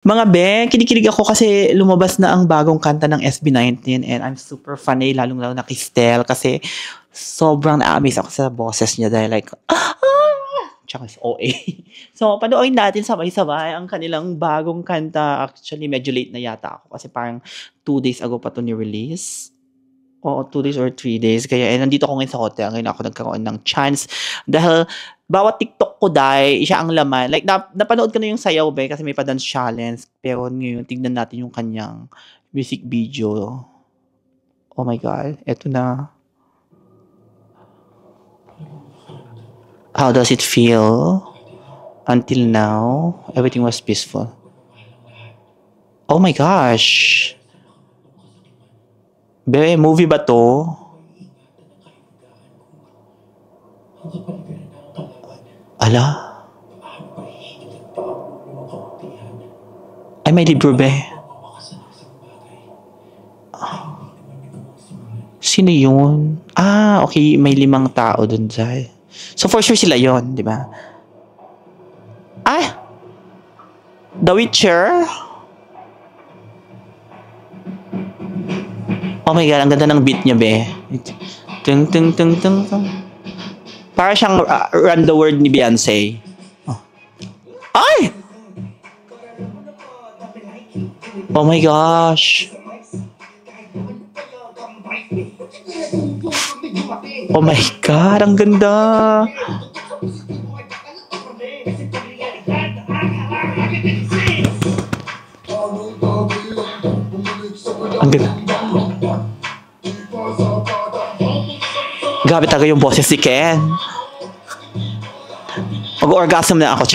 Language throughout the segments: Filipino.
Mga be, kinikilig ako kasi lumabas na ang bagong kanta ng SB19 and I'm super fan lalong-lalo na kay Stel kasi sobrang na-amaze ako sa boses niya dahil like, tsaka si OA. So, panoorin natin sabay-sabay ang kanilang bagong kanta. Actually, medyo late na yata ako kasi parang 2 days ago pa to ni-release. Oo, 2 days or 3 days. Kaya nandito ako ngayon sa hotel. Ngayon ako nagkaroon ng chance. Dahil bawat TikTok ko dahil siya ang laman. Like, napanood ko na yung sayaw ba kasi may pa-dance challenge. Pero ngayon, tignan natin yung kanyang music video. Oh my God. Eto na. How does it feel? Until now, everything was peaceful. Oh my gosh. Be, movie ba to? Ala? Ay, may libro, be. Sino yun? Ah, okay. May 5 tao dun, Zay. So, for sure sila yon, di ba? Ay! The Witcher? Oh my God, ang ganda ng beat niya, be. Tung, tung, tung, tung, tung. Para siyang Run the World ni Beyonce. Oh. Ay! Oh my gosh. Oh my God, ang ganda. Ang ganda. Grabe talaga yung boses si Ken. Mag-orgasm na ako.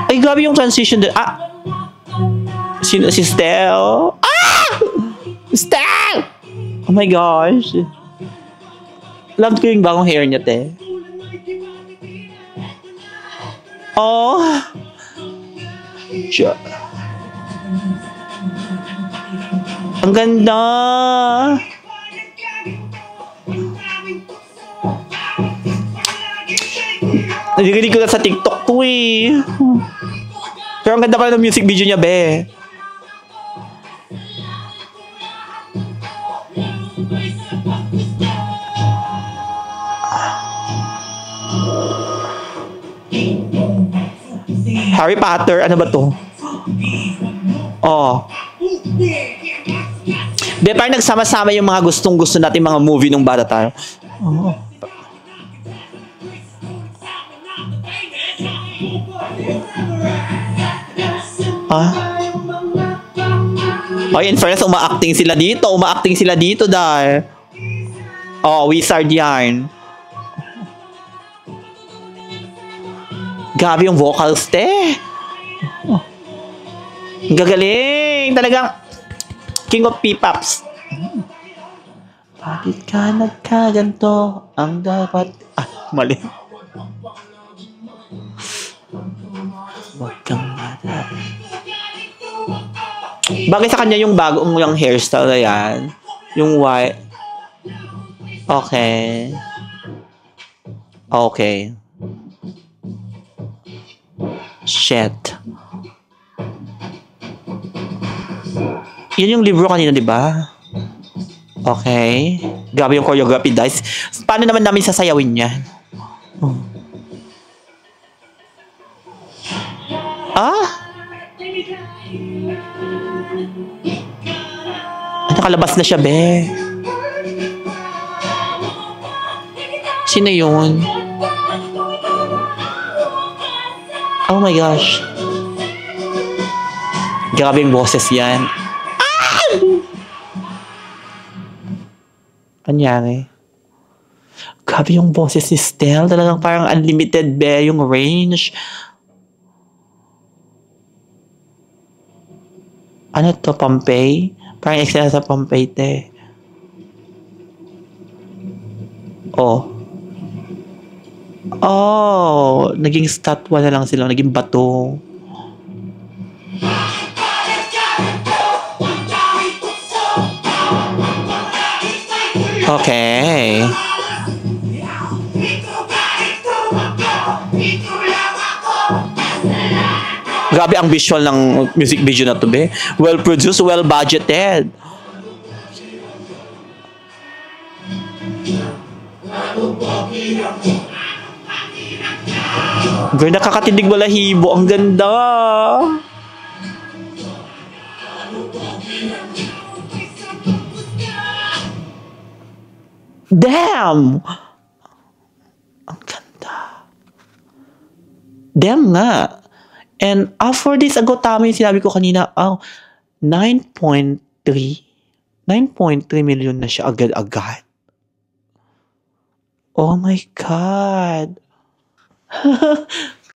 Ay, grabe yung transition din. Ah! Sino si Stel? Ah! Stel! Oh my gosh. Love ko yung bagong hair niya, te. Oh! Sure. Ang ganda! Nadidinig ko na sa TikTok ko eh. Pero ang ganda pala ng music video niya, be. Harry Potter, ano ba to? Oh. Be, parang nagsama-sama yung mga gustong-gusto natin mga movie nung bata tayo. Oh. Ah. Oh, in fairness, uma-acting sila dito. Uma-acting sila dito dahil. Oh, wizard yarn. Gabi yung vocals, te. Oh. Gagaling. Talagang king of P-pops. Bakit ka nagkaganto? Ang dapat... Ah, mali. Huwag kang mata. Bagay sa kanya yung bagong yung hairstyle na yan. Yung white. Okay. Okay. Shit. Yun yung libro kanina, di ba? Okay. Grabe yung choreography, guys. Paano naman namin sasayawin yan? Oh. Ah? Nakalabas na siya, be. Sino yun? Oh my gosh. Grabe yung boses yan. Ah! Anyari? Grabe yung boses ni Stel. Talagang parang unlimited, be, yung range. Ano to, Pompeii? Parang eksena sa Pompeii, te. Oh. Oh, naging statwa na lang sila, naging bato. Okay. Grabe ang visual ng music video na to, be. Well produced, well budgeted. Girl, nakakatindig balahibo. Ang ganda. Damn! Ang ganda. Damn nga. And for this Agotami, sinabi ko kanina, 9.3 million na siya agad-agad. Oh my God.